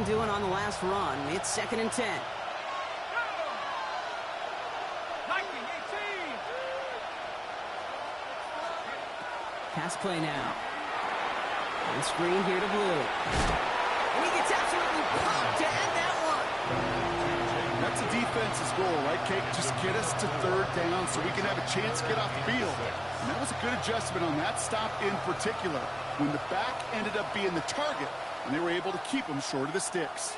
team doing on the last run? It's 2nd and 10. Pass play now. On screen here to Blue. And he gets absolutely pumped to end that one. That's a defense's goal, right, Kate? Just get us to 3rd down so we can have a chance to get off the field. And that was a good adjustment on that stop in particular, when the back ended up being the target, and they were able to keep him short of the sticks.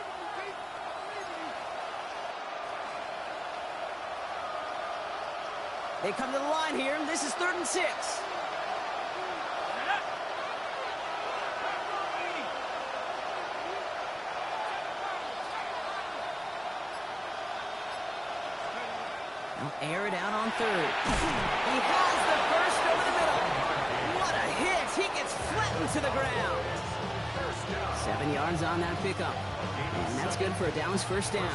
They come to the line here. This is 3rd and 6. Air it out on 3rd. He has the first over the middle. What a hit. He gets flattened to the ground. 7 yards on that pickup. And that's good for a Dallas first down.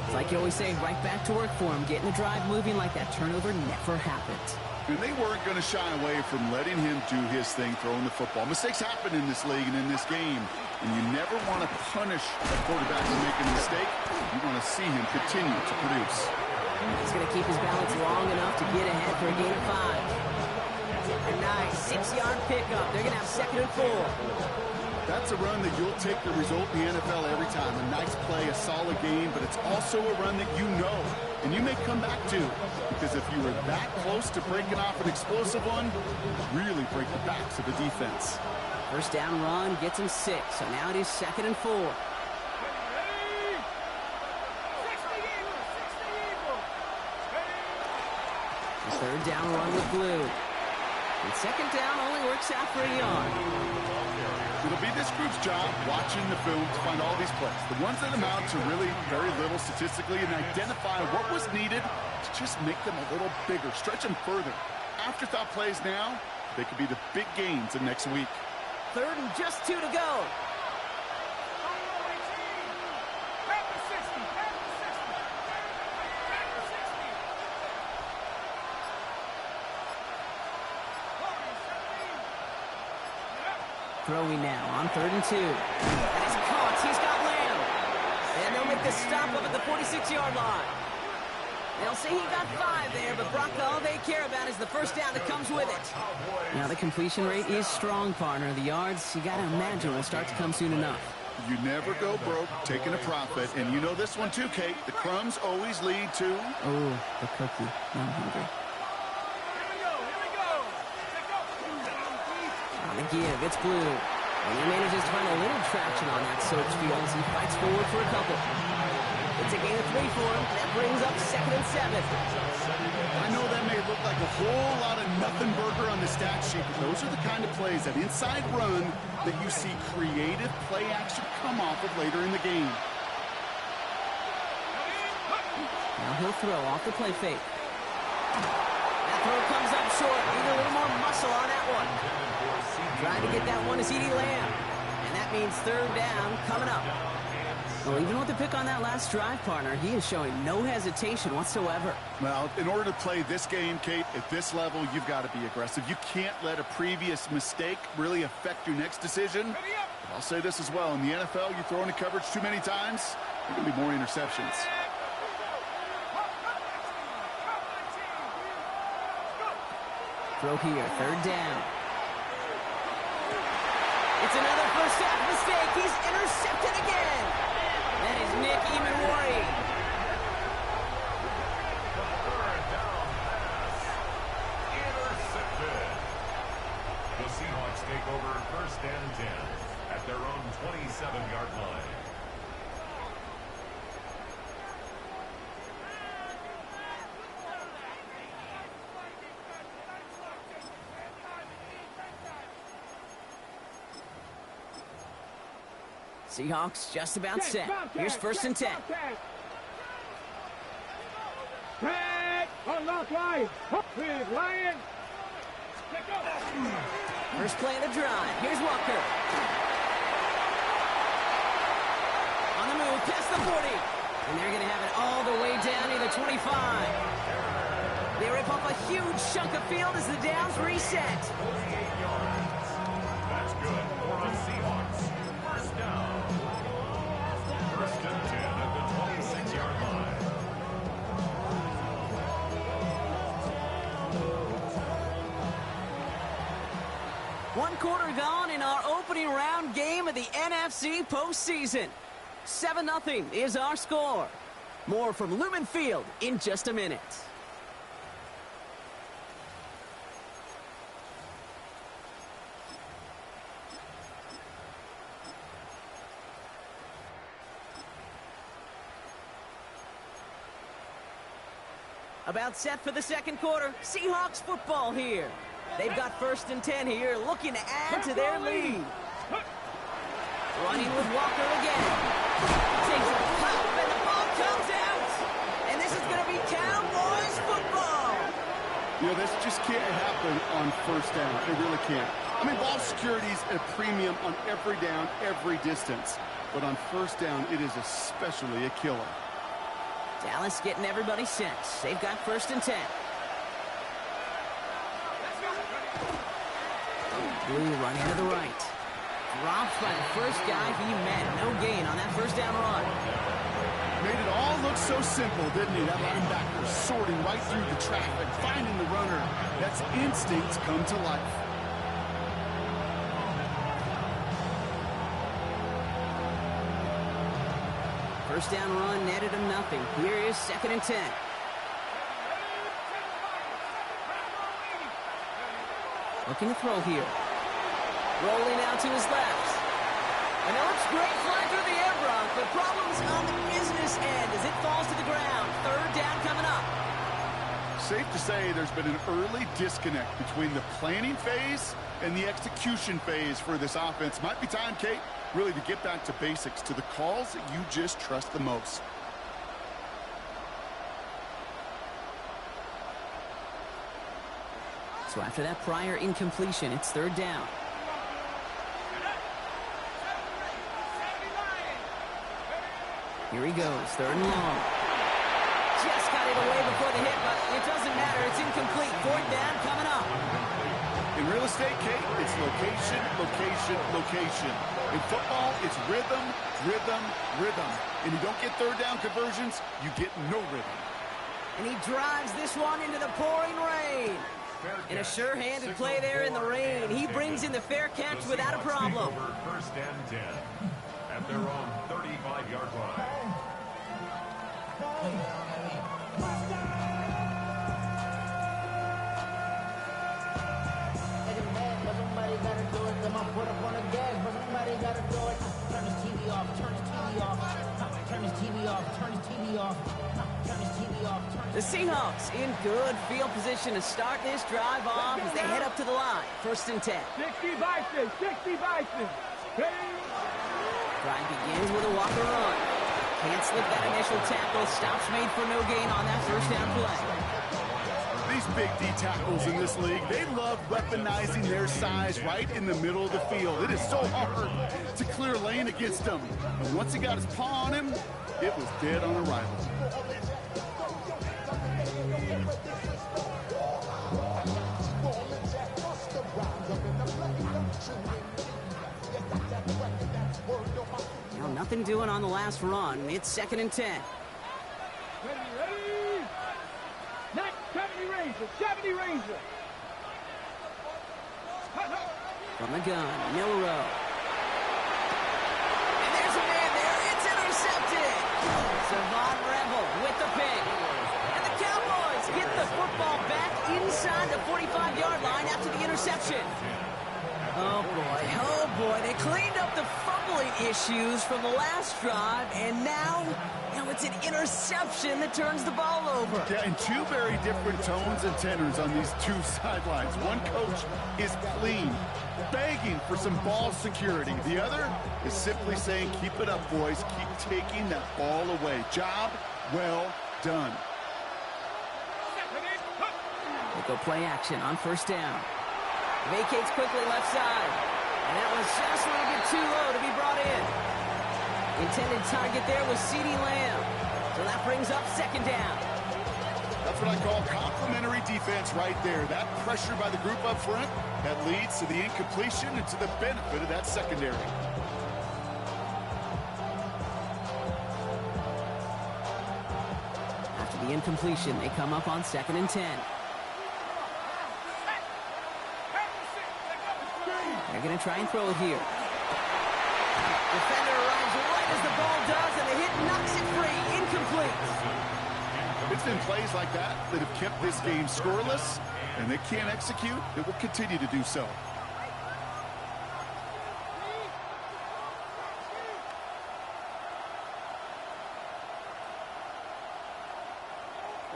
It's like you always say, right back to work for him. Getting the drive moving like that turnover never happened. And they weren't going to shy away from letting him do his thing, throwing the football. Mistakes happen in this league and in this game. And you never want to punish a quarterback for making a mistake. You want to see him continue to produce. He's going to keep his balance long enough to get ahead for a gain of 5. A nice 6-yard pickup. They're going to have 2nd and 4. That's a run that you'll take the result in the NFL every time. A nice play, a solid game, but it's also a run that you know, and you may come back to. Because if you were that close to breaking off an explosive one, really break the backs of the defense. First down run gets him 6, so now it is 2nd and 4. The 3rd down run with Blue. And 2nd down only works out for a yard. It'll be this group's job watching the film to find all these plays. The ones that amount to really very little statistically, and identify what was needed to just make them a little bigger, stretch them further. Afterthought plays now, they could be the big gains of next week. 3rd and just 2 to go. Throwing now on 3rd and 2. And he's caught. He's got Lamb. And they'll make the stop up at the 46-yard line. They'll say he got 5 there, but Brock, all they care about is the first down that comes with it. Now the completion rate is strong, partner. The yards, you got to imagine, will start to come soon enough. You never go broke taking a profit, and you know this one too, Kate. The crumbs always lead to... Oh, the cookie. I'm hungry. On the give, it's Blue. And he manages to find a little traction on that search field as he fights forward for a couple. It's a gain of 3 for him. That brings up 2nd and 7. I know that may look like a whole lot of nothing burger on the stat sheet, but those are the kind of plays, that inside run, that you see creative play action come off of later in the game. Now he'll throw off the play fake. That throw comes up short. Need a little more muscle on that one. Trying to get that one to CeeDee Lamb. And that means 3rd down coming up. Well, even with the pick on that last drive, partner, he is showing no hesitation whatsoever. Well, in order to play this game, Kate, at this level, you've got to be aggressive. You can't let a previous mistake really affect your next decision. But I'll say this as well. In the NFL, you throw into coverage too many times, there are going to be more interceptions. Throw here, 3rd down. It's another first half mistake. He's intercepted again. That is Nick Emanwari. Intercepted. The Seahawks take over 1st and 10 at their own 27-yard line. Seahawks just about set. Here's 1st and 10. First play of the drive. Here's Walker. On the move, past the 40. And they're going to have it all the way down to the 25. They rip off a huge chunk of field as the downs reset. That's good for the Seahawks. First down. One quarter gone in our opening round game of the NFC postseason. 7-0 is our score. More from Lumen Field in just a minute. About set for the second quarter. Seahawks football here. They've got 1st and 10 here, looking to add to their lead. Running with Walker again. Takes a pop, and the ball comes out. And this is going to be Cowboys football. You know, this just can't happen on 1st down. It really can't. I mean, ball security's at a premium on every down, every distance. But on 1st down, it is especially a killer. Dallas getting everybody set. They've got 1st and 10. Blue running to the right. Drops by the first guy he met. No gain on that 1st down run. Made it all look so simple, didn't he? That linebacker sorting right through the traffic, finding the runner. That's instincts come to life. First down run netted him nothing. Here is 2nd and 10. Looking to throw here. Rolling out to his left. And it looks great flying through the air, Brock, but problems on the business end as it falls to the ground. 3rd down coming up. Safe to say there's been an early disconnect between the planning phase and the execution phase for this offense. Might be time, Kate, really to get back to basics, to the calls that you just trust the most. So after that prior incompletion, it's 3rd down. Here he goes, 3rd and long. Just got it away before the hit, but it doesn't matter. It's incomplete. 4th down coming up. In real estate, Kate, it's location, location, location. In football, it's rhythm, rhythm, rhythm. And you don't get 3rd down conversions, you get no rhythm. And he drives this one into the pouring rain. And a sure-handed play there in the rain. He brings in the fair catch without a problem. 1st and 10 at their own 35-yard line. Somebody gotta do it. Come on, put up on the gas, but somebody gotta do it. Turn his TV off, turn his TV off. Turn his TV off, turn his TV off. Turn his TV off, turn The Seahawks in good field position to start this drive off as they head up to the line. 1st and 10. 60 Bison, 60 Bison. Drive begins with a Walker run. Can't slip that initial tackle. Stops made for no gain on that 1st down play. These big D tackles in this league, they love weaponizing their size right in the middle of the field. It is so hard to clear lane against them. And once he got his paw on him, it was dead on arrival. Now nothing doing on the last run. It's 2nd and 10. Ready? Next, 70 Ranger, 70 Ranger. From the gun, Milrow. And there's a man there. It's intercepted. Savon Rebel with the pick. And the Cowboys get the football back inside the 45-yard line after the interception. Oh, boy. They cleaned up the fumbling issues from the last drive, and now it's an interception that turns the ball over. Yeah, and two very different tones and tenors on these two sidelines. One coach is clean, begging for some ball security. The other is simply saying, keep it up, boys. Keep taking that ball away. Job well done. They go play action on 1st down. Vacates quickly left side. And that was just a little bit too low to be brought in. Intended target there was CeeDee Lamb. So that brings up 2nd down. That's what I call complementary defense right there. That pressure by the group up front, that leads to the incompletion and to the benefit of that secondary. After the incompletion, they come up on 2nd and 10. They're going to try and throw it here. Defender arrives right as the ball does, and the hit knocks it free. Incomplete. It's been plays like that that have kept this game scoreless, and they can't execute. It will continue to do so.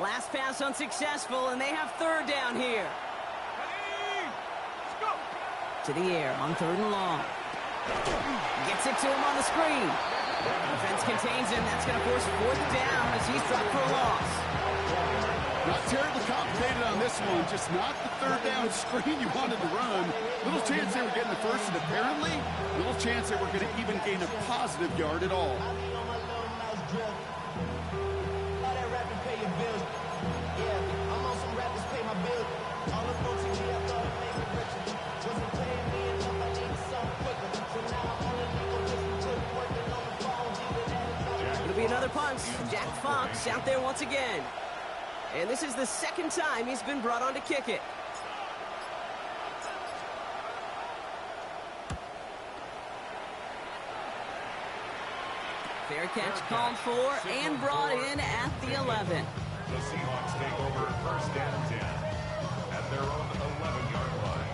Last pass unsuccessful, and they have third down here. To the air on 3rd and long. Gets it to him on the screen. Defense contains him. That's going to force 4th down as he's dropped for a loss. Not terribly complicated on this one. Just not the 3rd down screen you wanted to run. Little chance they were getting the first, and apparently little chance they were going to even gain a positive yard at all. It'll be another punt. Jack Fox out there once again. And this is the 2nd time he's been brought on to kick it. Fair catch called for and brought in at the 11. The Seahawks take over 1st and 10 at their own 11-yard line.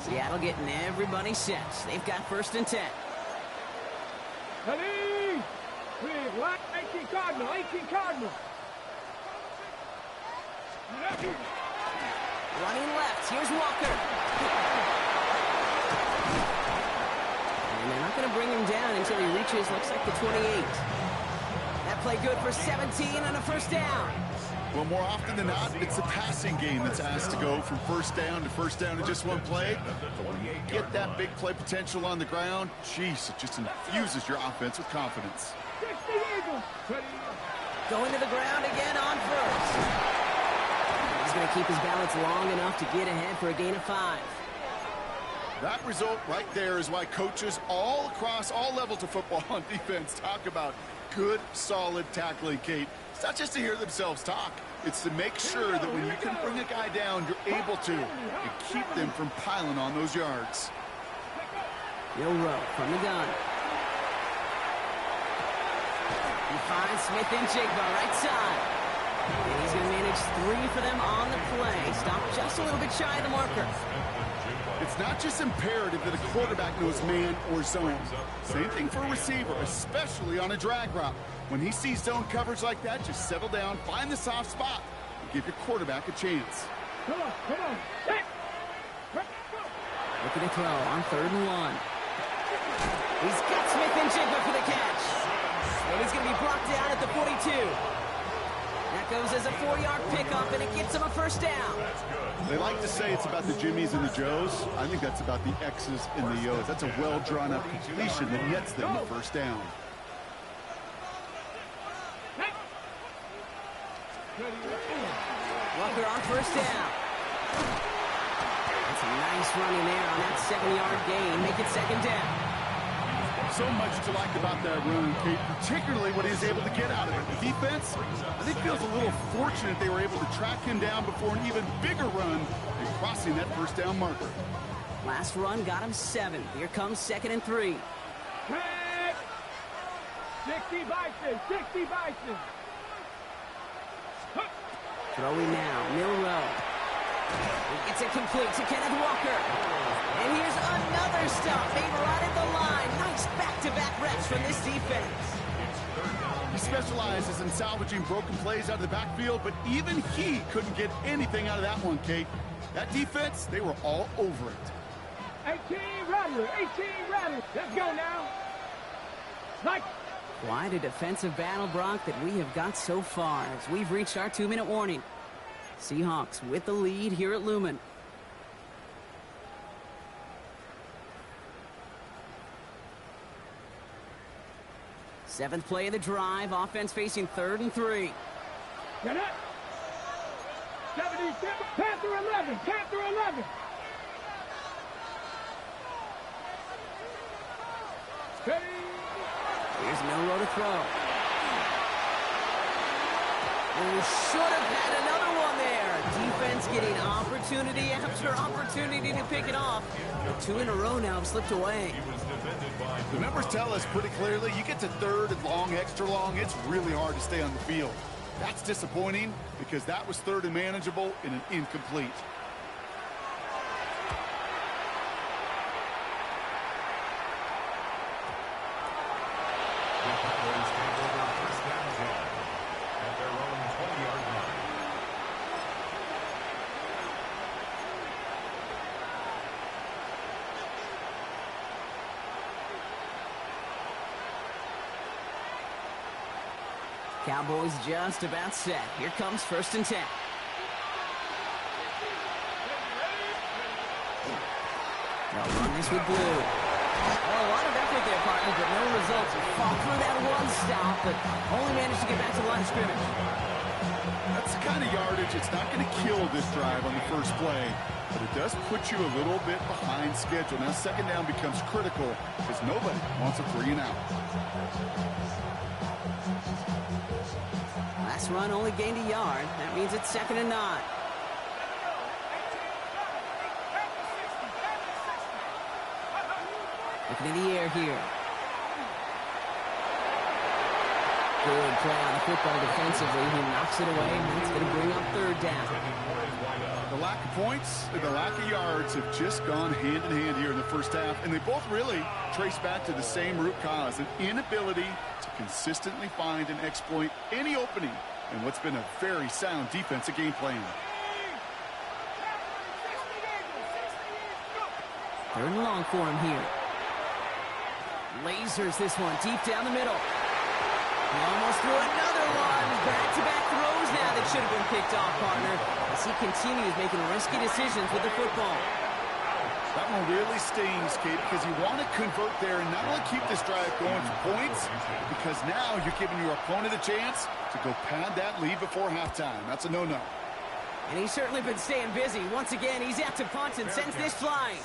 Seattle getting everybody set. They've got 1st and 10. 18 Cardinal, 18 Cardinal. Running left. Here's Walker. And they're not going to bring him down until he reaches, looks like the 28. That play good for 17 and a 1st down. Well, more often than not, it's the passing game that's asked to go from 1st down to 1st down in just one play. But when you get that big play potential on the ground, jeez, it just infuses your offense with confidence. Going to the ground again on 1st. He's going to keep his balance long enough to get ahead for a gain of 5. That result right there is why coaches all across all levels of football on defense talk about good, solid tackling, Kate. It's not just to hear themselves talk. It's to make sure that when you can bring a guy down, you're able to and keep them from piling on those yards. Milrow from the gun. He finds Smith and Jigba right side. And he's going to manage 3 for them on the play. Stopped just a little bit shy of the marker. It's not just imperative that a quarterback knows man or zone. Same thing for a receiver, especially on a drag route. When he sees zone coverage like that, just settle down, find the soft spot, and give your quarterback a chance. Come on. Looking to throw on 3rd and 1. He's got Smith and Jigba for the catch. And he's going to be brought down at the 42. That goes as a 4-yard pickup, and it gets him a 1st down. They like to say it's about the Jimmies and the Joes. I think that's about the X's and the O's. That's a well-drawn-up completion that nets them the 1st down. Walker on 1st down. That's a nice running there on that 7-yard gain. Make it 2nd down. So much to like about that run, Kate, particularly what he was able to get out of it. The defense, I think, feels a little fortunate they were able to track him down before an even bigger run and crossing that 1st down marker. Last run got him 7. Here comes 2nd and 3. 60 Bison. Throwing now, Milrow. He gets it complete to Kenneth Walker. And here's another stop. They right at the line. Nice back-to-back reps from this defense. He specializes in salvaging broken plays out of the backfield, but even he couldn't get anything out of that one, Kate. That defense, they were all over it. 18 Rattler. Let's go now. Like. Quite a defensive battle, Brock, that we have got so far as we've reached our 2-minute warning. Seahawks with the lead here at Lumen. Seventh play of the drive. Offense facing 3rd and 3. Get it. 77. Panther 11. Steady. Here's Milrow to throw. We should have had another one there. Defense getting opportunity after opportunity to pick it off. 2 in a row now have slipped away. The numbers tell us pretty clearly, you get to third and long, extra long, it's really hard to stay on the field. That's disappointing because that was third and manageable in an incomplete. Cowboys just about set. Here comes 1st and 10. They'll run this with blue. Well, a lot of effort there, partner, but no results. Fought through that one stop, but only managed to get back to the line of scrimmage. That's the kind of yardage. It's not going to kill this drive on the first play, but it does put you a little bit behind schedule. Now, 2nd down becomes critical because nobody wants a 3 and out. Last run only gained a yard. That means it's 2nd and 9. Looking in the air here. Good play on the football defensively. He knocks it away, and it's going to bring up 3rd down. The lack of points and the lack of yards have just gone hand in hand here in the first half, and they both really trace back to the same root cause, an inability to consistently find and exploit any opening in what's been a very sound defensive game plan. 3rd and long for him here. Lasers this one deep down the middle. He almost threw another one. Back-to-back throws now that should have been picked off, partner, as he continues making risky decisions with the football. That one really stings, Kate, because you want to convert there and not only keep this drive going for points, because now you're giving your opponent a chance to go pad that lead before halftime. That's a no-no. And he's certainly been staying busy. Once again, he's out to punt and sends this flying.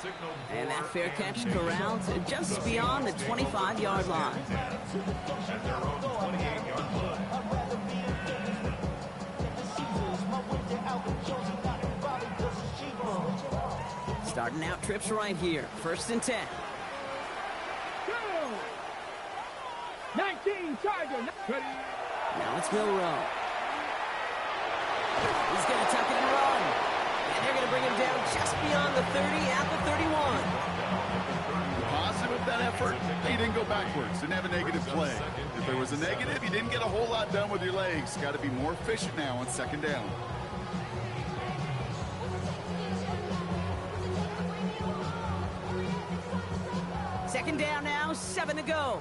And that fair catch corralled just beyond the 25-yard line. Starting out trips right here. 1st and 10. 19 Charger. Now it's Milrow. He's going to tuck it and run. And they're going to bring him down just beyond the 30 at the 31. Positive that effort, he didn't go backwards, didn't have a negative play. If there was a negative, you didn't get a whole lot done with your legs. Got to be more efficient now on 2nd down. Second down now, 7 to go.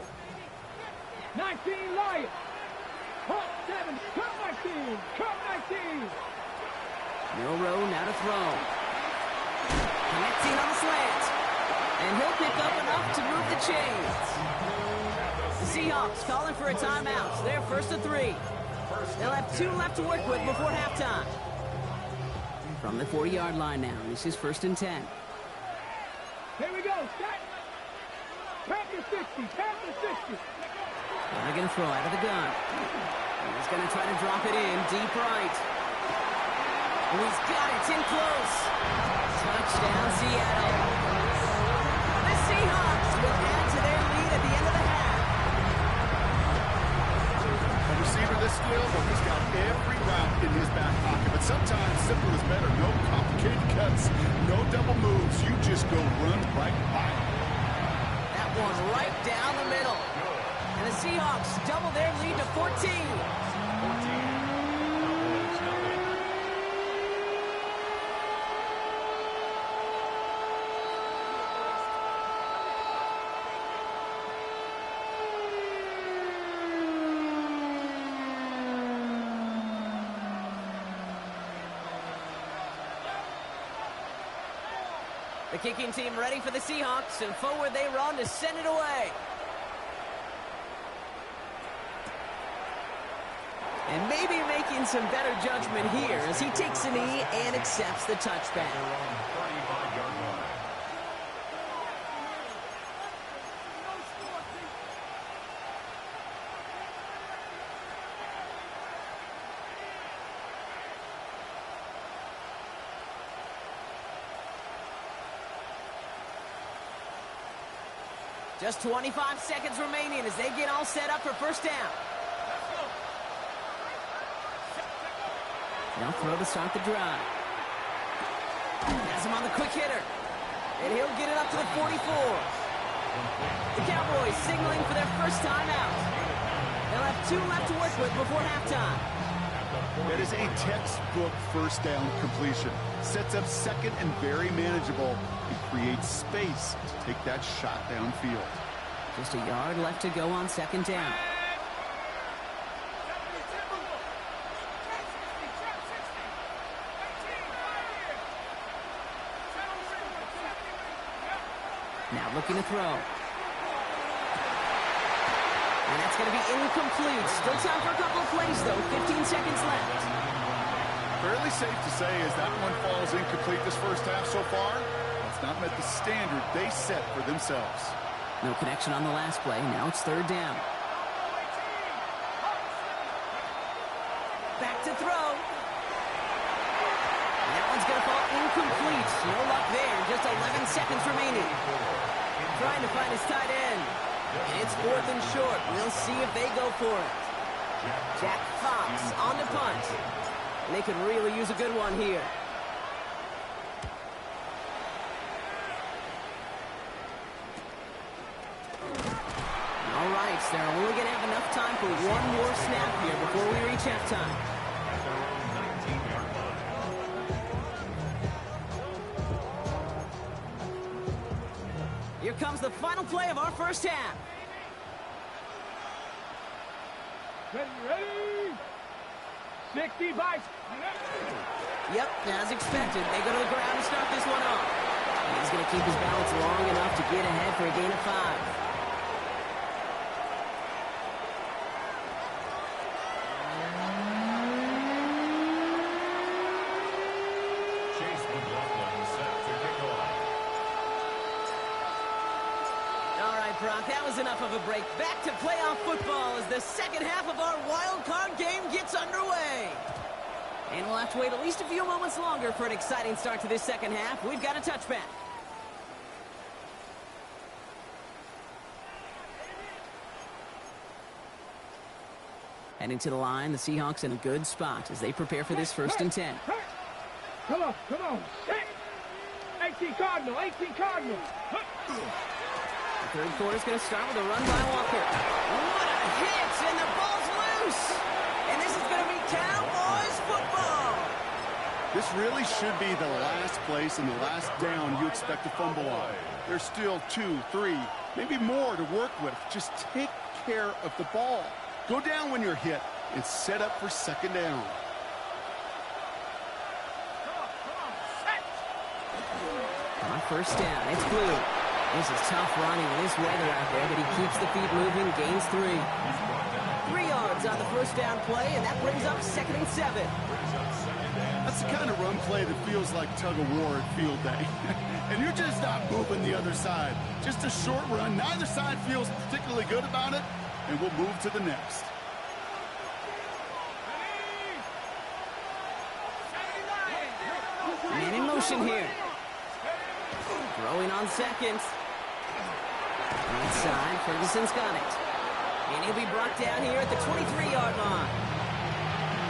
19 Lions. Punt 7. Come 19. Come 19. Milrow now to throw. Connecting on the slant. And he'll pick up enough to move the chains. The Seahawks calling for a timeout. They're 1st and 3. They'll have 2 left to work with before halftime. From the 40-yard line now, this is 1st and 10. Here we go. Set. Panther 60. Panther 60. They're going to throw out of the gun. He's going to try to drop it in deep right. And he's got it. It's in close. Touchdown, Seattle. The Seahawks will add to their lead at the end of the half. A receiver this skilled, but he's got every route in his back pocket. But sometimes simple is better. No complicated cuts, no double moves. You just go run right by him. That one right down the middle. And the Seahawks double their lead to 14. The kicking team ready for the Seahawks, and forward they run to send it away. And maybe making some better judgment here as he takes a knee and accepts the touchback. Just 25 seconds remaining as they get all set up for first down. They'll throw to start the drive. Has him on the quick hitter. And he'll get it up to the 44. The Cowboys signaling for their first time out. They'll have 2 left to work with before halftime. That is a textbook first down completion. Sets up second and very manageable. It creates space to take that shot downfield. Just a yard left to go on second down. Now looking to throw. And that's going to be incomplete. Still time for a couple of plays, though. 15 seconds left. Fairly safe to say as that one falls incomplete this first half so far. It's not met the standard they set for themselves. No connection on the last play. Now it's third down. Back to throw. And that one's going to fall incomplete. No luck there. Just 11 seconds remaining. Trying to find his tight end. And it's 4th and short. We'll see if they go for it. Jack Fox on the punt. And they could really use a good one here. All right, so they're only going to have enough time for one more snap here before we reach halftime. Here comes the final play of our first half. Ready? 65. Yep, as expected, they go to the ground to start this one off. And he's going to keep his balance long enough to get ahead for a gain of 5. Brock, that was enough of a break. Back to playoff football as the second half of our wild card game gets underway. And we'll have to wait at least a few moments longer for an exciting start to this second half. We've got a touchback. Heading to the line, the Seahawks in a good spot as they prepare for this 1st and 10. Come on. 18 Cardinal. The third quarter's going to start with a run by Walker. What a hit, and the ball's loose. And this is going to be Cowboys football. This really should be the last place and the last down you expect to fumble on. There's still 2, 3, maybe more to work with. Just take care of the ball. Go down when you're hit and set up for second down. On first down, it's Blue. This is tough running with this weather out there, but he keeps the feet moving, gains 3. 3 yards on the first down play, and that brings up 2nd and 7. That's the kind of run play that feels like tug-of-war at field day. And you're just not moving the other side. Just a short run. Neither side feels particularly good about it, and we'll move to the next. Man in motion here. Throwing on seconds. Right side, Ferguson's got it. And he'll be brought down here at the 23-yard line.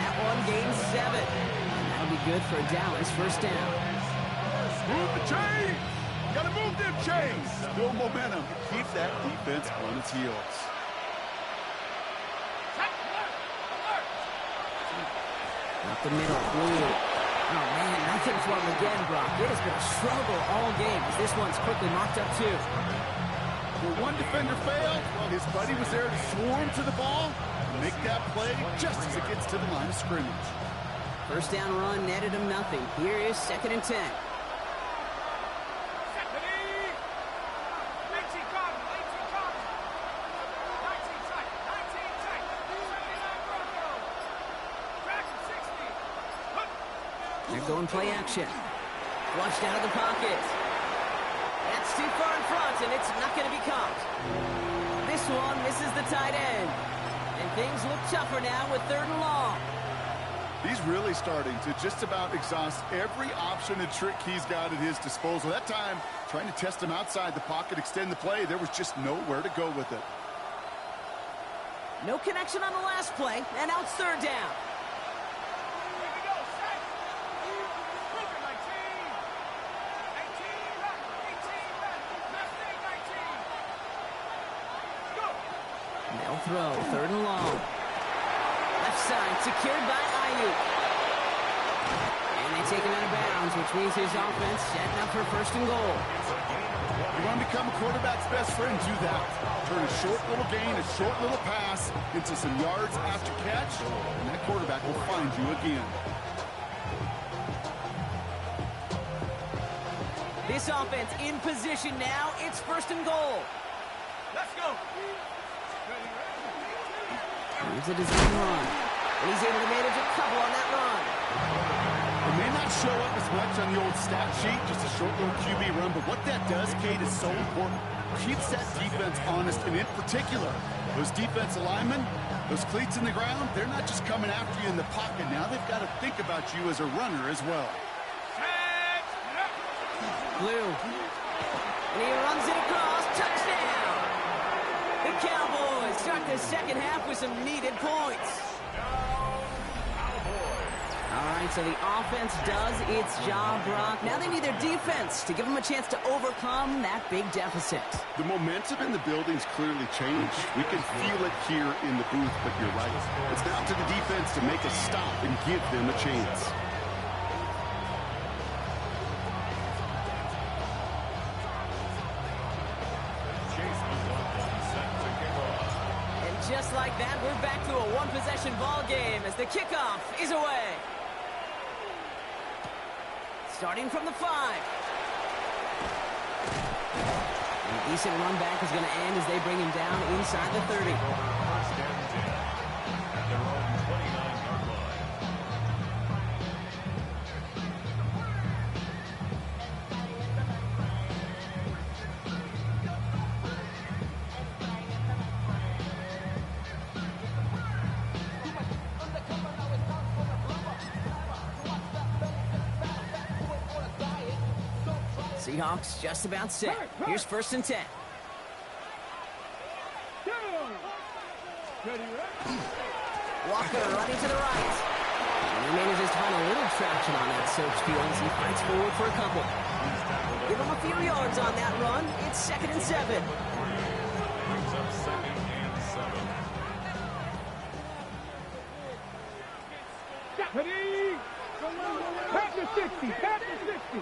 That one gains 7. And that'll be good for Dallas first down. Move the chains! Gotta move them chains! Build momentum. Keep that defense on its heels. Up the middle, Blue. Oh, man, nothing for him again, Brock. It has been a struggle all game as this one's quickly mocked up, too. Where one defender failed, well, his buddy was there to swarm to the ball and make that play just as it gets to the line of scrimmage. First down run netted him nothing. Here is 2nd and 10. They're going play action. Flushed out of the pocket. That's too far in front, and it's not going to be caught. This one misses the tight end. And things look tougher now with 3rd and long. He's really starting to just about exhaust every option and trick he's got at his disposal. That time, trying to test him outside the pocket, extend the play, there was just nowhere to go with it. No connection on the last play, and now it's third down. They'll throw, third and long. Left side, secured by Ayuk. And they take him out of bounds, which means his offense setting up for first and goal. You want to become a quarterback's best friend, do that. Turn a short little gain, a short little pass into some yards after catch, and that quarterback will find you again. This offense in position now. It's first and goal. Let's go. Here's a design run. And he's able to manage a couple on that run. It may not show up as much on the old stat sheet, just a short little QB run, but what that does, Kate, is so important. Keeps that defense honest, and in particular, those defensive linemen, those cleats in the ground, they're not just coming after you in the pocket. Now they've got to think about you as a runner as well. Blue. And he runs it across. Touchdown! The Cowboys start the second half with some needed points. All right, so the offense does its job, Brock. Now they need their defense to give them a chance to overcome that big deficit. The momentum in the building's clearly changed. We can feel it here in the booth, but you're right. It's now to the defense to make a stop and give them a chance. Just like that, we're back to a one-possession ball game as the kickoff is away. Starting from the 5. And a decent run back is going to end as they bring him down inside the 30. First and 10 at their own 29-yard line. Seahawks just about set. Here's first and 10. Walker running to the right. And he manages to find a little traction on that search field as he fights forward for a couple. Give him a few yards on that run. It's second and 7. Brings up second and 7. Ready? Pack to 60. Pack to 60.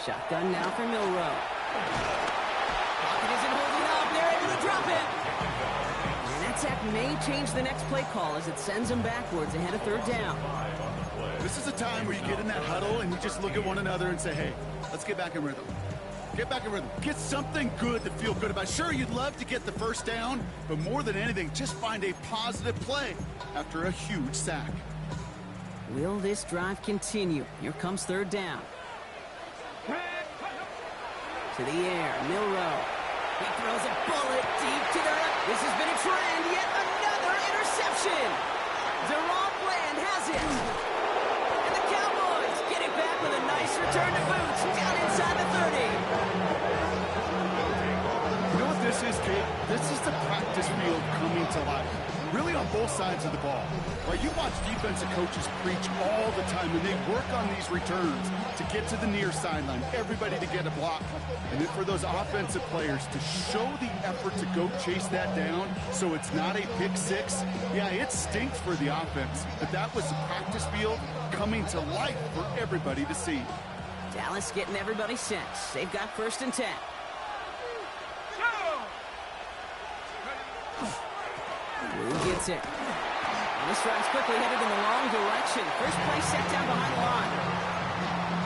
Shotgun now for Milrow. Pocket isn't holding up. They're able to drop it. And that sack may change the next play call as it sends them backwards ahead of third down. This is a time where you get in that huddle and you just look at one another and say, hey, let's get back in rhythm. Get back in rhythm. Get something good to feel good about. Sure, you'd love to get the first down, but more than anything, just find a positive play after a huge sack. Will this drive continue? Here comes third down. To the air, Milrow. He throws a bullet deep to the left. This has been a trend. Yet another interception. Deron Bland has it. And the Cowboys get it back with a nice return to boots down inside the 30. You know what this is, Kate? This is the practice field coming to life. Really on both sides of the ball. Right, you watch defensive coaches preach all the time, and they work on these returns to get to the near sideline, everybody to get a block. And then for those offensive players to show the effort to go chase that down so it's not a pick six. Yeah, it stinks for the offense, but that was the practice field coming to life for everybody to see. Dallas getting everybody set. They've got first and 10. Blue gets it. And this drive's quickly headed in the wrong direction. First play set down behind the line.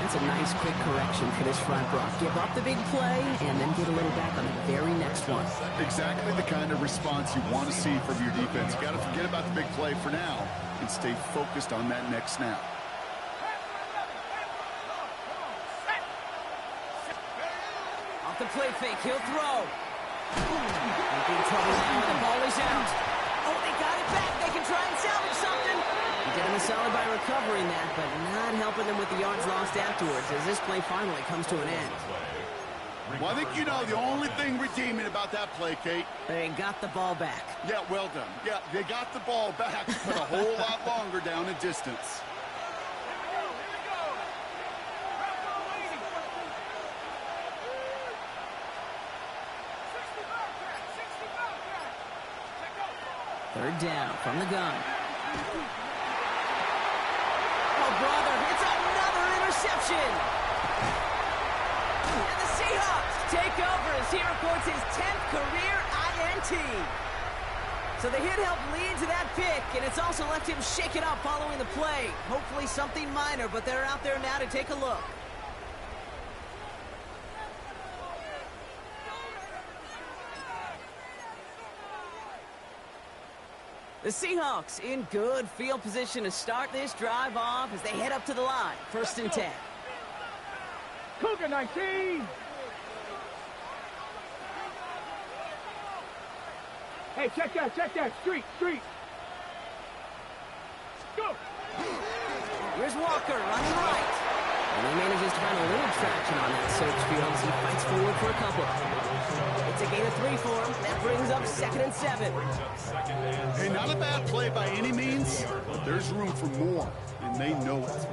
That's a nice quick correction for this front row. Give up the big play and then get a little back on the very next one. Exactly the kind of response you want to see from your defense. You got to forget about the big play for now and stay focused on that next snap. Off the play fake, he'll throw. Might be in trouble now when the ball is out. Oh, they got it back. They can try and salvage something. He did him a solid by recovering that, but not helping them with the yards lost afterwards as this play finally comes to an end. Well, I think you know the only thing redeeming about that play, Kate. They got the ball back. Yeah, well done. Yeah, they got the ball back, but a whole lot longer down in distance. Third down from the gun. Oh, brother, it's another interception. And the Seahawks take over as he records his 10th career INT. So the hit helped lead to that pick, and it's also left him shaken up following the play. Hopefully something minor, but they're out there now to take a look. The Seahawks in good field position to start this drive off as they head up to the line. 1st and 10. Cougar 19. Hey, check that. Street. Go. Here's Walker running right. And he manages to find a little traction on that search field as he fights forward for a couple. It's a gain of 3 for him. That brings up 2nd and 7. Hey, not a bad play by any means, but there's room for more, and they know it.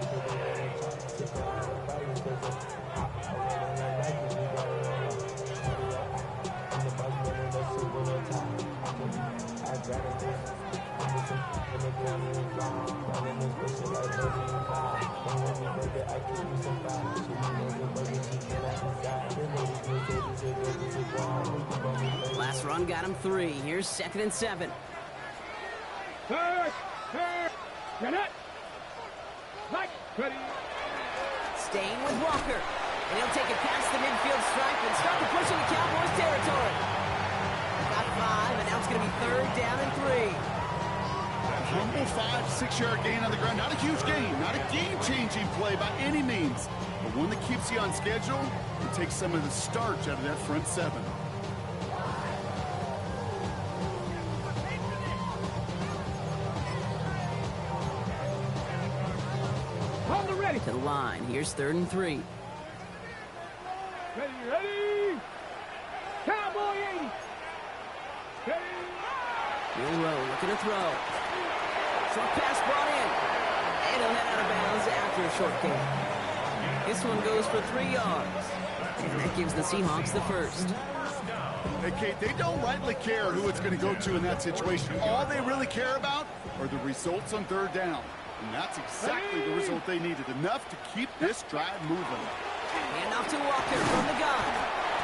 Last run got him 3. Here's 2nd and 7. Third. Get it. Like, ready. Staying with Walker. And he'll take it past the midfield stripe and start to push into Cowboys territory. Got 5, and now it's going to be 3rd down and 3. Humble 5-6-yard gain on the ground. Not a huge gain, not a game-changing play by any means, but one that keeps you on schedule and takes some of the starch out of that front 7. Hold the ready. To the line. Here's 3rd and 3. Ready. Cowboy 80. Ready. Milroe looking to throw. Short pass brought in. And he'll head out of bounds after a short gain. This one goes for 3 yards. And that gives the Seahawks the 1st. Hey, Kate, they don't rightly care who it's going to go to in that situation. All they really care about are the results on 3rd down. And that's exactly the result they needed. Enough to keep this drive moving. Hand off to Walker from the gun.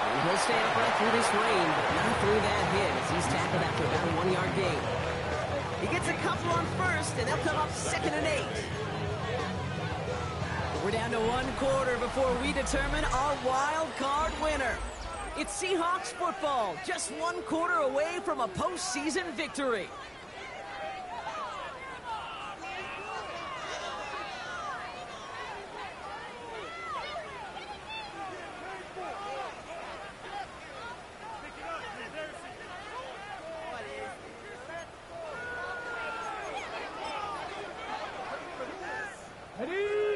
And he'll stay upright through this rain, but not through that hit as he's tackled after about a 1-yard gain. He gets a couple on 1st, and they'll come up 2nd and 8. We're down to 1 quarter before we determine our wild card winner. It's Seahawks football, just 1 quarter away from a postseason victory.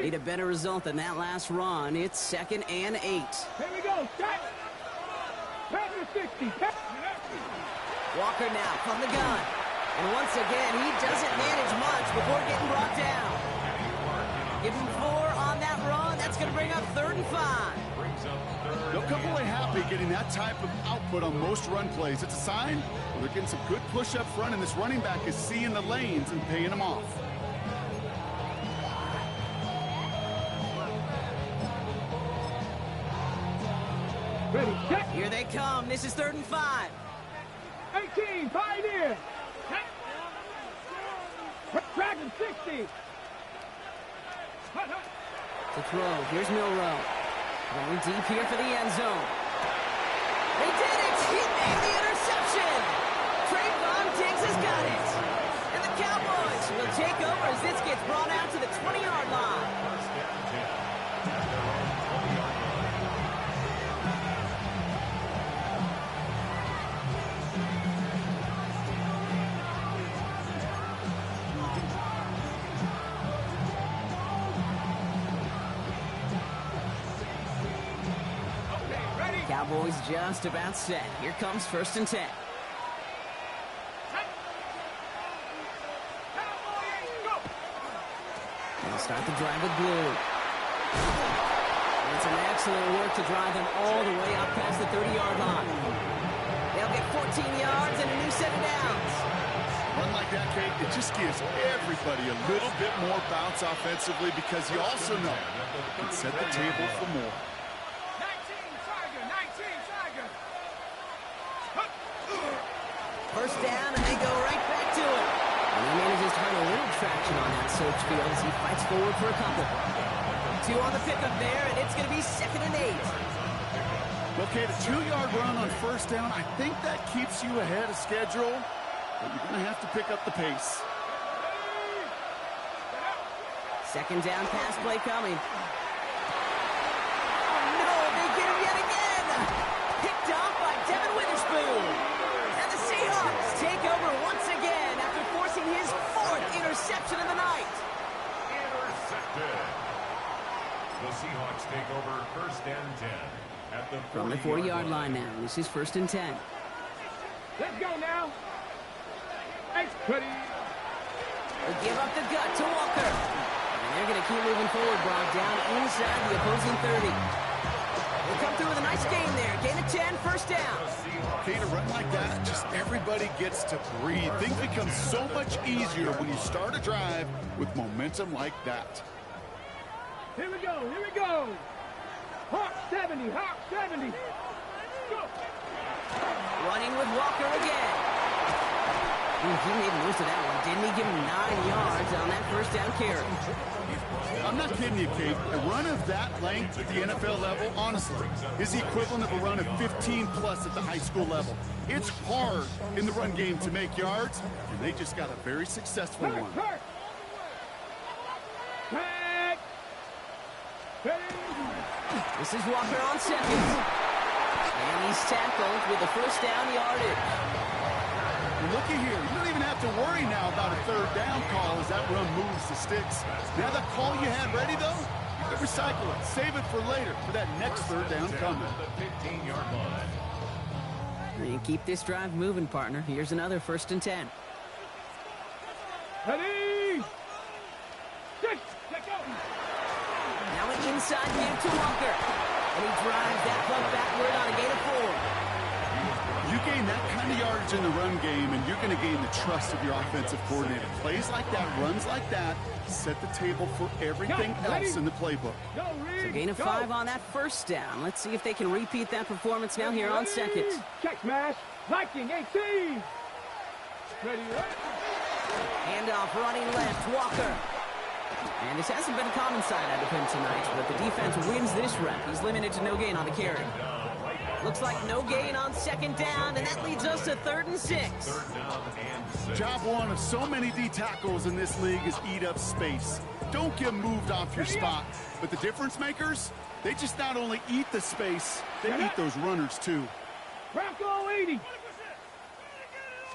Need a better result than that last run. It's 2nd and 8. Here we go. Set. Packer 60. Walker now from the gun. And once again, he doesn't manage much before getting brought down. Give him 4 on that run. That's going to bring up 3rd and 5. They'll come away happy getting that type of output on most run plays. It's a sign they're getting some good push up front, and this running back is seeing the lanes and paying them off. Ready, check. Here they come. This is 3rd and 5. 18, Pioneer. Dragon 60. To throw. Here's Milroe. Going deep here for the end zone. They did it! He made the interception! Trayvon Diggs has got it! And the Cowboys will take over as this gets brought out to the 20-yard line. Cowboys just about set. Here comes 1st and 10. They'll start the drive with blue. It's an excellent work to drive them all the way up past the 30-yard line. They'll get 14 yards and a new set of downs. Run like that, Kate, it just gives everybody a little bit more bounce offensively because you also know it can set the table for more. 19, Tiger. First down, and they go right back to it. And he manages to find a little traction on that search field as he fights forward for a couple. 2 on the pickup there, and it's going to be 2nd and 8. Okay, the 2-yard run on first down, I think that keeps you ahead of schedule, but you're going to have to pick up the pace. 2nd down pass play coming. Oh, no, they get him yet again. Picked off by Devin Witherspoon. And the Seahawks take over once again after forcing his 4th interception of the night. Intercepted. The Seahawks take over 1st and 10 at the 40-yard From the 40-yard line now. This is 1st and 10. Let's go now. Thanks, Cuddy. They give up the gut to Walker. And they're going to keep moving forward, Brock, down inside the opposing 30. They come through with a nice gain there. Gain of 10, 1st down. Okay, to run like that, just everybody gets to breathe. Things become so much easier when you start a drive with momentum like that. Here we go. Hawk 70. Go. Running with Walker again. Ooh, he made most of that one, didn't he? Give him 9 yards on that 1st down carry. I'm not kidding you, Kate. A run of that length at the NFL level, honestly, is the equivalent of a run of 15-plus at the high school level. It's hard in the run game to make yards, and they just got a very successful one. Back. This is Walker on 2nd. And he's tackled with the 1st down yardage. Looky here, you don't even have to worry now about a 3rd down call as that run moves the sticks. Now that call you had ready, though, you can recycle it. Save it for later for that next 3rd down coming. The 15-yard line. And keep this drive moving, partner. Here's another 1st and 10. Ready. 6. Let go. Now an inside give to Walker. And he drives that punt backward on a gain of 4. You gain that kind of yardage in the run game, and you're going to gain the trust of your offensive coordinator. Plays like that, runs like that, set the table for everything else in the playbook. Go, Reed. So gain of 5 on that 1st down. Let's see if they can repeat that performance now here on 2nd. Check smash. Viking 18. Ready. Handoff running left, Walker. And this hasn't been a common side out of him tonight, but the defense wins this rep. He's limited to no gain on the carry. Looks like no gain on 2nd down, and that leads us to 3rd and 6. Job one of so many D tackles in this league is eat up space. Don't get moved off your spot. But the difference makers, they just not only eat the space, they eat those runners too. Bronco 80.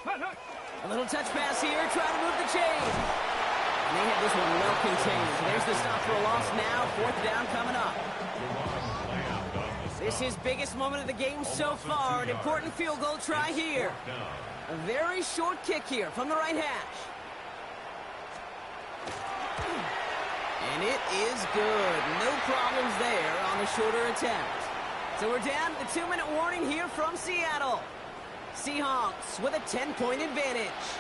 A little touch pass here, trying to move the chain. And they have this one well contained. So there's the stop for a loss now. 4th down coming up. This is biggest moment of the game so far. An important field goal try here. A very short kick here from the right hash. And it is good. No problems there on the shorter attempt. So we're down to the 2-minute warning here from Seattle. Seahawks with a 10-point advantage.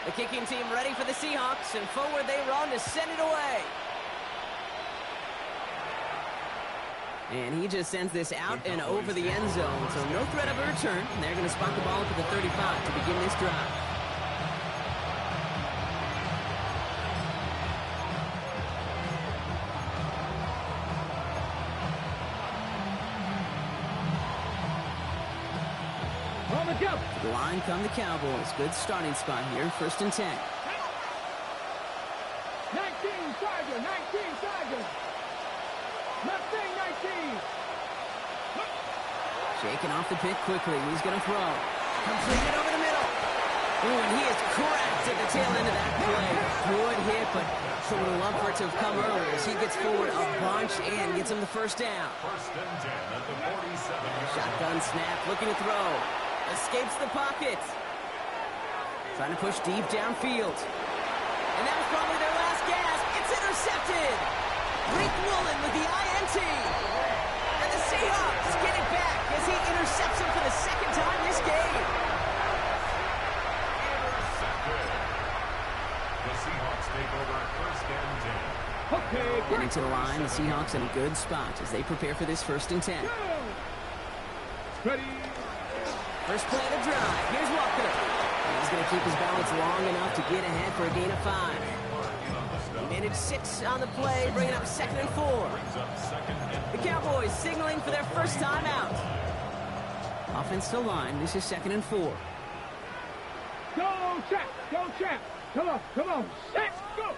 The kicking team ready for the Seahawks, and forward they run to send it away. And he just sends this out and over the end zone, so no threat of a return. And they're going to spot the ball up at the 35 to begin this drive. On the jump. The line come the Cowboys. Good starting spot here, 1st and 10. 19 Tiger. 19 Tiger. Mustang 19. Shaking off the pick quickly. He's going to throw. Completed over the middle. Ooh, and he is cracked It's at the tail end of that play. Good hit, but someone would love for it to have come earlier as he gets forward a bunch and gets him the first down. First and 10 at the 47-yard line. Shotgun snap, looking to throw. Escapes the pocket. Trying to push deep downfield. And that was probably their last gas. It's intercepted. Rick Woolen with the INT. And the Seahawks get it back as he intercepts him for the second time this game. Intercepted. The Seahawks take over first and 10. Okay, Getting to the line, the Seahawks in a good spot as they prepare for this first and 10. ready. First play of the drive. Here's Walker. He's going to keep his balance long enough to get ahead for a gain of 5. He managed 6 on the play, bringing up 2nd and 4. The Cowboys signaling for their first time out. Offense to line. This is 2nd and 4. Go, Jack. Go, Jack. Come on. Set, go.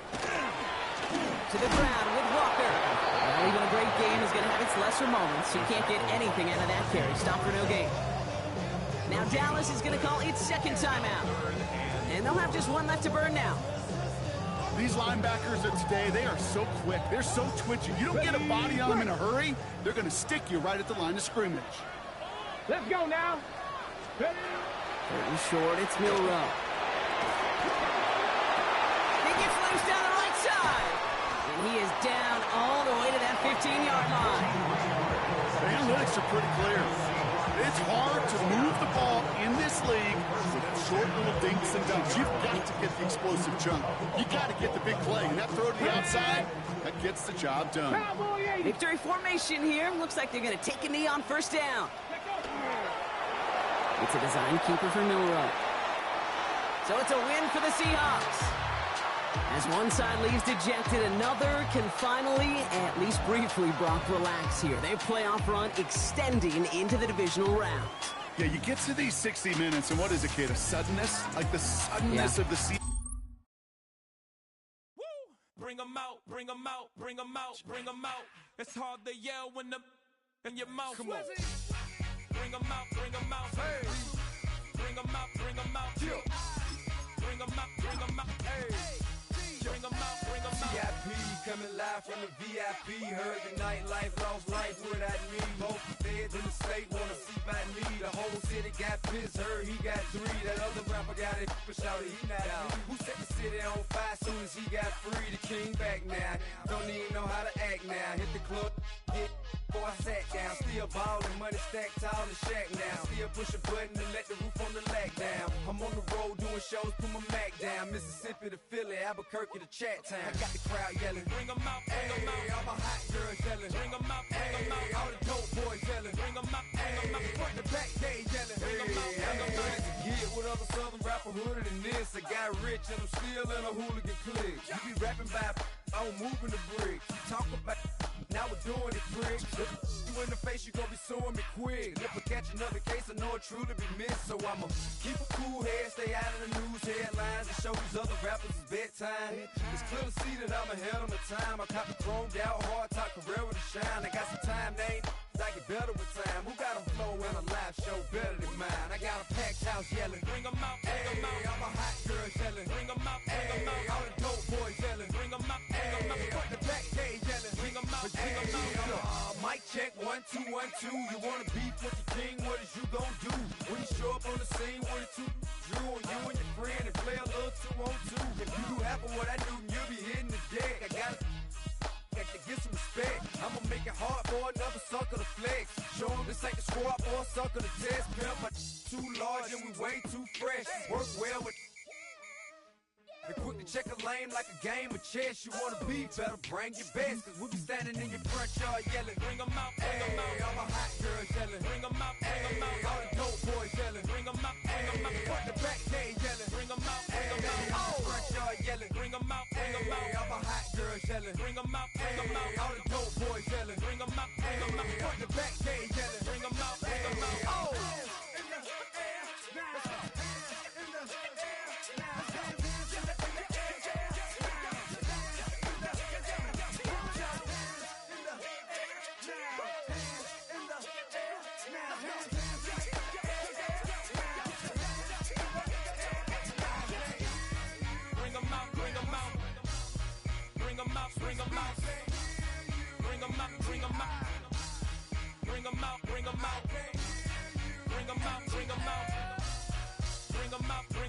To the ground with Walker. Well, even a great game is going to have its lesser moments. You can't get anything out of that carry. Stop for no gain. Now Dallas is going to call its second timeout. And they'll have just one left to burn now. These linebackers of today, they are so quick. They're so twitchy. You don't get a body on them in a hurry, they're going to stick you right at the line of scrimmage. Let's go now. Ready. Third and short, it's Milrow. He gets loose down the right side. And he is down all the way to that 15-yard line. The analytics are pretty clear. It's hard to move the ball in this league with short little dinks and dunks. You've got to get the explosive chunk. You got to get the big play. And that throw to the outside, that gets the job done. Cowboy 80. Victory formation here. Looks like they're going to take a knee on first down. It's a design keeper for Milrow. So it's a win for the Seahawks. As one side leaves dejected, another can finally, at least briefly, Brock, relax here. Their playoff run extending into the divisional round. Yeah, you get to these 60 minutes, and what is it, kid? A suddenness? Like the suddenness of the season. Bring 'em out, bring 'em out, bring 'em out, bring 'em out. It's hard to yell when the in your mouth. Come on. Bring 'em out, bring 'em out. Hey. Bring 'em out, bring 'em out. Bring 'em out, bring 'em out. Hey. Bring 'em out, bring 'em out. VIP coming live from the VIP. Heard the nightlife, lost life without me. Both feds in the state wanna see by me. The whole city got pissed, heard he got 3. That other rapper got it, but shouted he not out. Who set the city on fire soon as he got free? The king back now. Don't even know how to act now. Hit the club, get before I sat down. Still ballin', money stacked tall in the shack now. Still push a button and let the roof on the lack down. I'm on the road doing shows, put my Mac down. Mississippi to Philly, Albuquerque to Chat Town. I got the crowd yelling. Bring 'em out, bring 'em out. All my hot girls yelling. Bring 'em out, bring 'em out. All the dope boys yelling. Bring 'em out, bring 'em out. Front to back, they yelling. Bring 'em out, I'm bring 'em ready to get with other southern rapper hooded than this. I got rich and I'm still in a hooligan clique. You be rapping by, I'm moving the bricks. You talk about, now we're doing it, bricks. You in the face, you gon' be suing me quick. If I catch another case, I know it truly be missed. So I'ma keep a cool head, stay out of the news headlines, and show these other rappers it's bedtime. It's clear to see that I'm ahead of my time. I caught the chromed out, hard top career with a shine. I got some time, they ain't I get better with time. Who got a flow and a live show better than mine? I got a packed house yelling. Bring 'em out, bring 'em out. All my hot girls yelling. Bring 'em out, bring 'em out. All the dope boys yelling. Bring 'em out, bring 'em out. Front to back, they yelling. Bring 'em out, bring 'em out. Mic check, 1, 2, 1, 2. You wanna beef with the king? What is you gon' do? When you show up on the scene, 1 or 2 drew on you and your friend and play a little 2-on-2. If you do half of what I do, you'll be hitting the deck. I gotta get some respect. I'ma make it hard for another sucker to flex. Show 'em this ain't the squad for a sucker to test. Pimp, my too large and we way too fresh. Work well with. And quick to check a lane like a game of chess. You wanna be better, bring your best. Cause we be standing in your front yard yelling. Bring 'em out, bring 'em out. All my hot girls yelling. Bring 'em out, bring 'em out. All the dope boys yelling. Bring 'em out, bring 'em out. Front to back, they yelling. Bring 'em out, bring 'em out. Front yard yelling. Bring 'em out, bring 'em out. All my hot girls yelling. Bring 'em out, bring 'em out. All the dope boys yelling. Bring 'em out, bring 'em out. Front to back, they yelling. Bring 'em out, bring 'em out.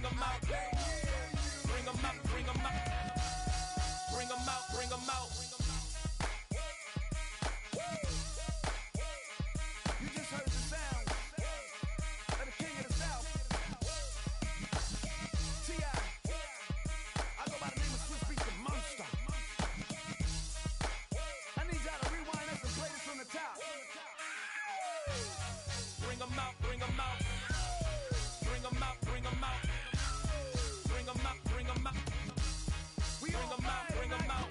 'em out. Bring 'em out, bring 'em out. Bring 'em out, bring 'em out. You just heard the sound of the king of the South. T.I. I go by the name of Swiss Beats the Monster. I need y'all to rewind us and play this from the top. Bring 'em out, bring 'em out. Bring 'em out, bring 'em out. Bring 'em out, bring 'em out. We Bring 'em out, bring 'em out.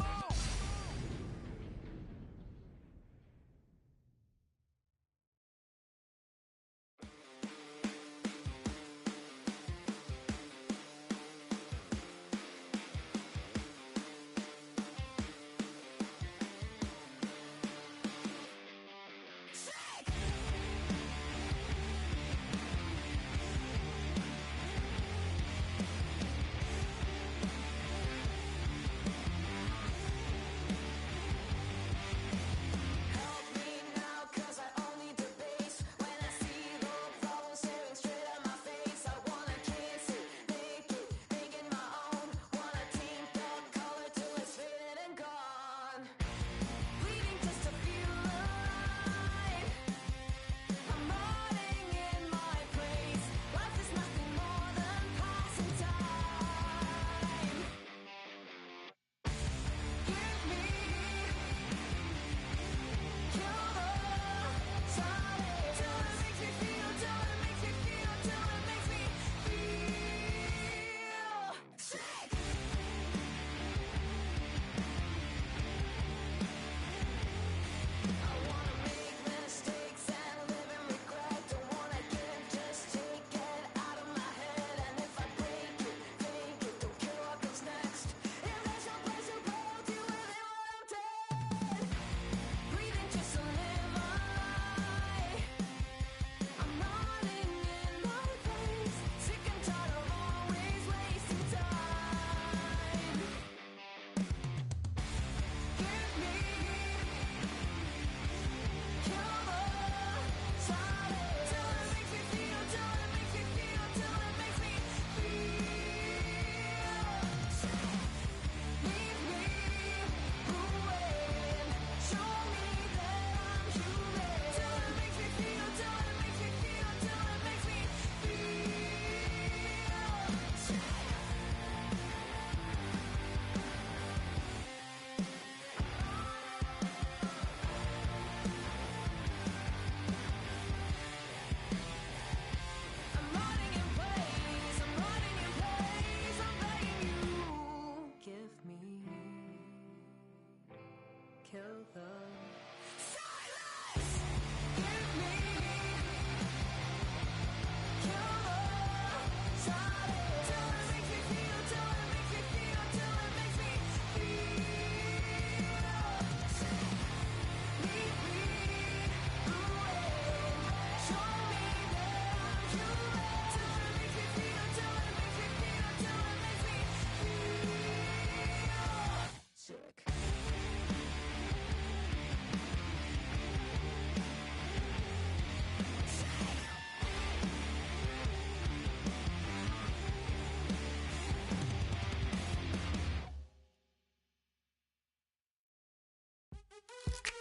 Come on.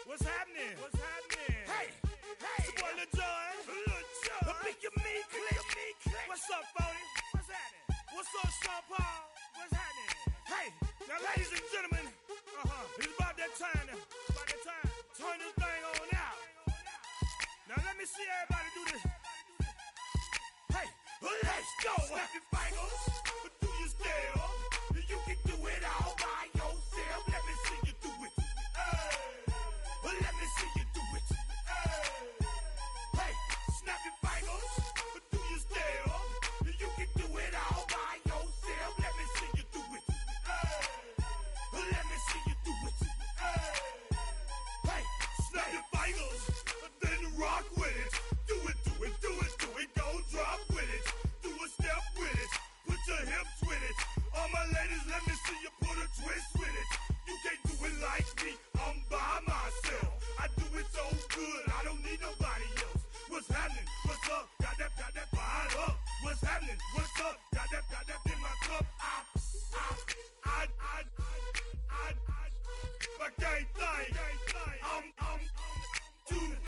What's happening? What's happening? Hey, hey, it's your boy Lil Jon. Lil Jon. Pick your me click. What's up, Phony? What's happening? What's up, Sean Paul? What's happening? Hey, now ladies and gentlemen, it's about that time now. About that time. Turn this thing on out. Now let me see everybody do this. Hey, let's go. Snap your fingers, but do you still? You can do it all by yourself. Let me see you do it. Let me see you do it. Hey, snap your fingers, but do you still? You can do it all by yourself. Let me see you do it. Let me see you do it. Hey, snap your fingers, then rock with it. Do it, do it, do it, do it. Don't drop with it. Do a step with it. Put your What's up? Got that in my cup. I my gang thing.